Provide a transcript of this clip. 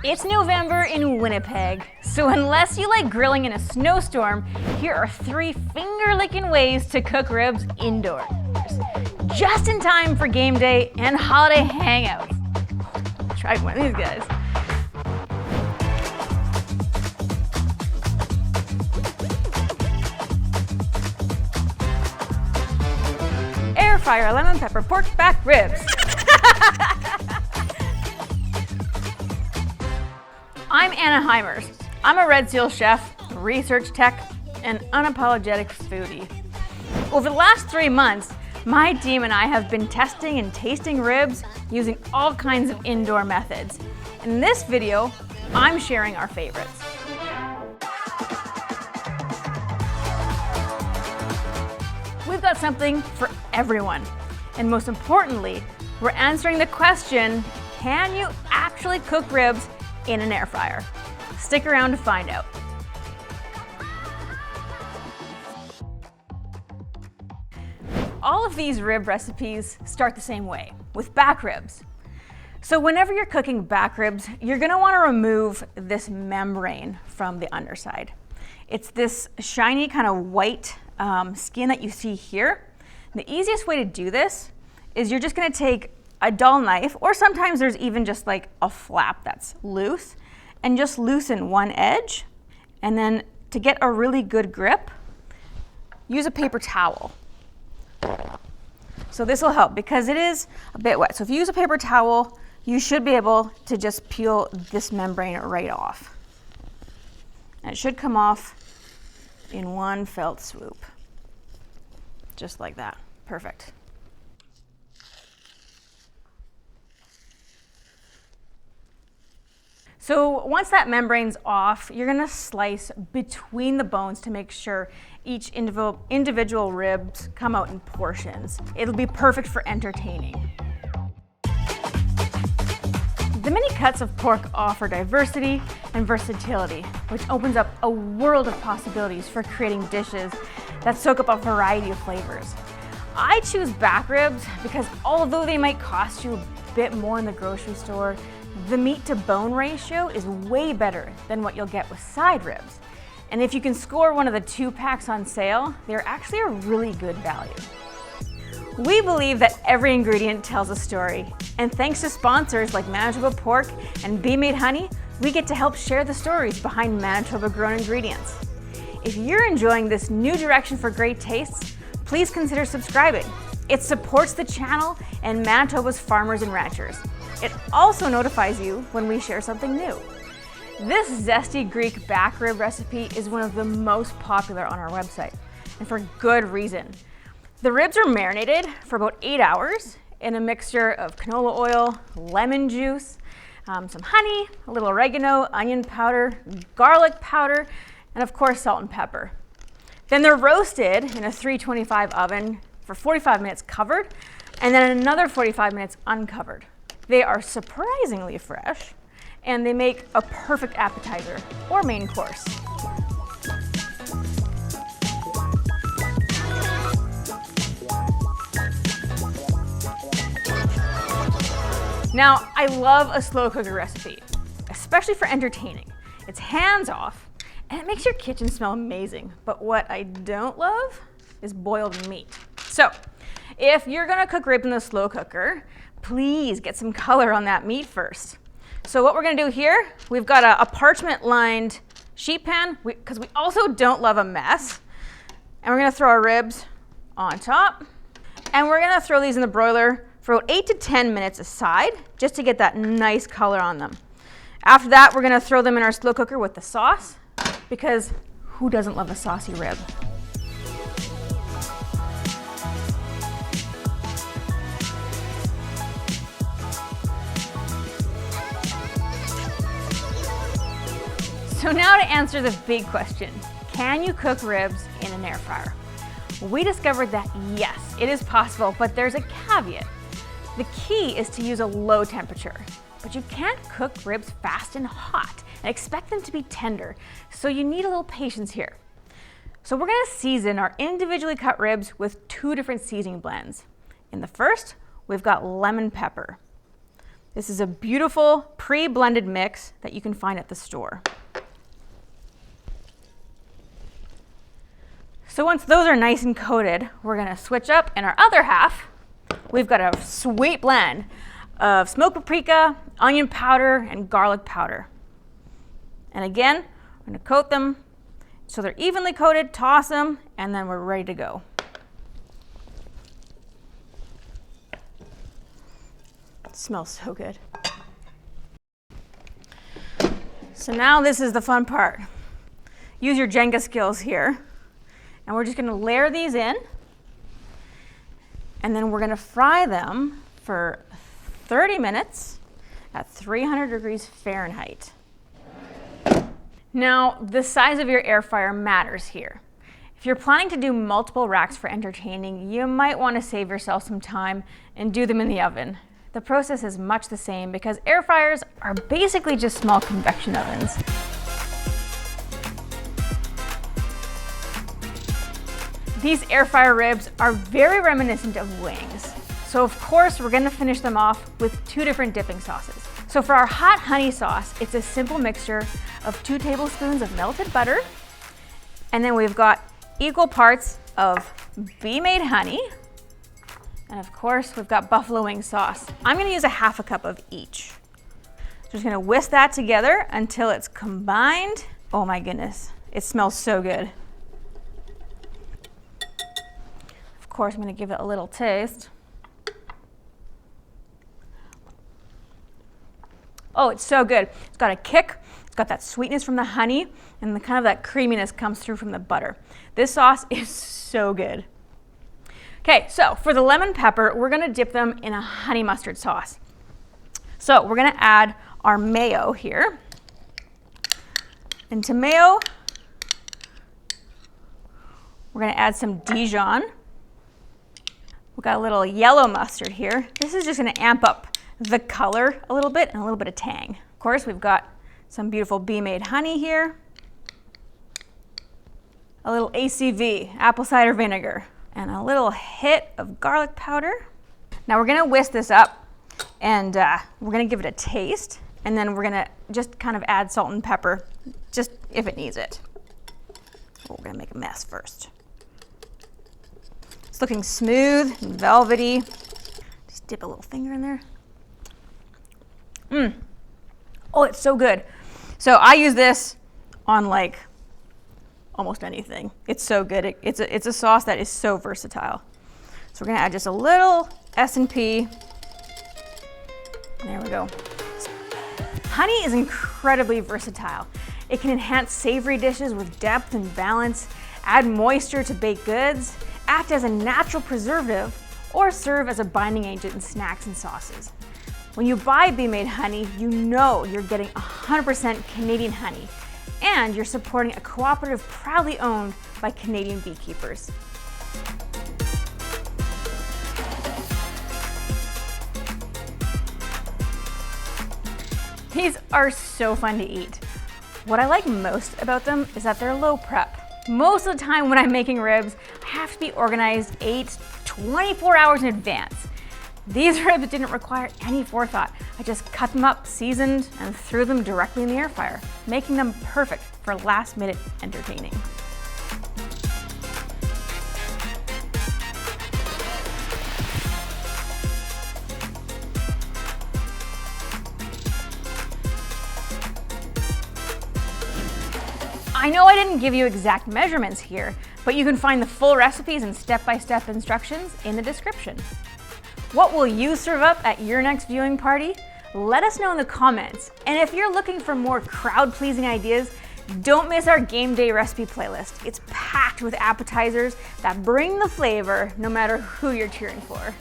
It's November in Winnipeg, so unless you like grilling in a snowstorm, here are 3 finger-licking ways to cook ribs indoors. Just in time for game day and holiday hangouts. Try one of these guys. Air fryer lemon pepper pork back ribs. I'm Anna Hymers. I'm a Red Seal chef, research tech, and unapologetic foodie. Over the last 3 months, my team and I have been testing and tasting ribs using all kinds of indoor methods. In this video, I'm sharing our favorites. We've got something for everyone. And most importantly, we're answering the question, can you actually cook ribs in an air fryer? Stick around to find out. All of these rib recipes start the same way, with back ribs. So whenever you're cooking back ribs, you're gonna wanna remove this membrane from the underside. It's this shiny kind of white skin that you see here. And the easiest way to do this is you're just gonna take a dull knife, or sometimes there's even just like a flap that's loose, and just loosen one edge. And then to get a really good grip, use a paper towel. So this will help because it is a bit wet. So if you use a paper towel, you should be able to just peel this membrane right off. And it should come off in one felt swoop. Just like that. Perfect. So once that membrane's off, you're gonna slice between the bones to make sure each individual ribs come out in portions. It'll be perfect for entertaining. The mini cuts of pork offer diversity and versatility, which opens up a world of possibilities for creating dishes that soak up a variety of flavors. I choose back ribs because although they might cost you a bit more in the grocery store, the meat to bone ratio is way better than what you'll get with side ribs. And if you can score one of the 2 packs on sale, they're actually a really good value. We believe that every ingredient tells a story. And thanks to sponsors like Manitoba Pork and Bee Made Honey, we get to help share the stories behind Manitoba grown ingredients. If you're enjoying this new direction for great tastes, please consider subscribing. It supports the channel and Manitoba's farmers and ranchers. It also notifies you when we share something new. This Zesty Greek back rib recipe is one of the most popular on our website, and for good reason. The ribs are marinated for about 8 hours in a mixture of canola oil, lemon juice, some honey, a little oregano, onion powder, garlic powder, and of course salt and pepper. Then they're roasted in a 325 oven for 45 minutes covered, and then another 45 minutes uncovered. They are surprisingly fresh, and they make a perfect appetizer or main course. Now, I love a slow cooker recipe, especially for entertaining. It's hands off, and it makes your kitchen smell amazing. But what I don't love is boiled meat. So, if you're gonna cook ribs in the slow cooker, please get some color on that meat first. So what we're gonna do here, we've got a parchment-lined sheet pan, because we also don't love a mess. And we're gonna throw our ribs on top. And we're gonna throw these in the broiler for about 8 to 10 minutes aside, just to get that nice color on them. After that, we're gonna throw them in our slow cooker with the sauce, because who doesn't love a saucy rib? So now to answer the big question, can you cook ribs in an air fryer? We discovered that yes, it is possible, but there's a caveat. The key is to use a low temperature, but you can't cook ribs fast and hot and expect them to be tender, so you need a little patience here. So we're gonna season our individually cut ribs with 2 different seasoning blends. In the first, we've got lemon pepper. This is a beautiful pre-blended mix that you can find at the store. So once those are nice and coated, we're gonna switch up in our other half. We've got a sweet blend of smoked paprika, onion powder, and garlic powder. And again, I'm gonna coat them so they're evenly coated, toss them, and then we're ready to go. It smells so good. So now this is the fun part. Use your Jenga skills here. And we're just gonna layer these in. And then we're gonna fry them for 30 minutes at 300 degrees Fahrenheit. Now, the size of your air fryer matters here. If you're planning to do multiple racks for entertaining, you might want to save yourself some time and do them in the oven. The process is much the same because air fryers are basically just small convection ovens. These air fryer ribs are very reminiscent of wings. So of course, we're gonna finish them off with 2 different dipping sauces. So for our hot honey sauce, it's a simple mixture of 2 tablespoons of melted butter. And then we've got equal parts of bee-made honey. And of course, we've got buffalo wing sauce. I'm gonna use a half a cup of each. So just gonna whisk that together until it's combined. Oh my goodness, it smells so good. Of course, I'm gonna give it a little taste. Oh, it's so good. It's got a kick, it's got that sweetness from the honey, and the kind of that creaminess comes through from the butter. This sauce is so good. Okay, so for the lemon pepper, we're gonna dip them in a honey mustard sauce. So we're gonna add our mayo here. And to mayo, we're gonna add some Dijon. We've got a little yellow mustard here. This is just gonna amp up the color a little bit and a little bit of tang. Of course, we've got some beautiful bee-made honey here. A little ACV, apple cider vinegar, and a little hit of garlic powder. Now we're gonna whisk this up and we're gonna give it a taste, and then we're gonna just kind of add salt and pepper, just if it needs it. Oh, we're gonna make a mess first. It's looking smooth and velvety. Just dip a little finger in there. Oh, it's so good. So I use this on like almost anything. It's so good. It's a sauce that is so versatile. So we're gonna add just a little S&P. There we go. Honey is incredibly versatile. It can enhance savory dishes with depth and balance, add moisture to baked goods, act as a natural preservative, or serve as a binding agent in snacks and sauces. When you buy bee-made honey, you know you're getting 100% Canadian honey, and you're supporting a cooperative proudly owned by Canadian beekeepers. These are so fun to eat. What I like most about them is that they're low prep. Most of the time when I'm making ribs, I have to be organized 24 hours in advance. These ribs didn't require any forethought. I just cut them up, seasoned, and threw them directly in the air fryer, making them perfect for last-minute entertaining. I know I didn't give you exact measurements here, but you can find the full recipes and step-by-step instructions in the description. What will you serve up at your next viewing party? Let us know in the comments. And if you're looking for more crowd-pleasing ideas, don't miss our game day recipe playlist. It's packed with appetizers that bring the flavor no matter who you're cheering for.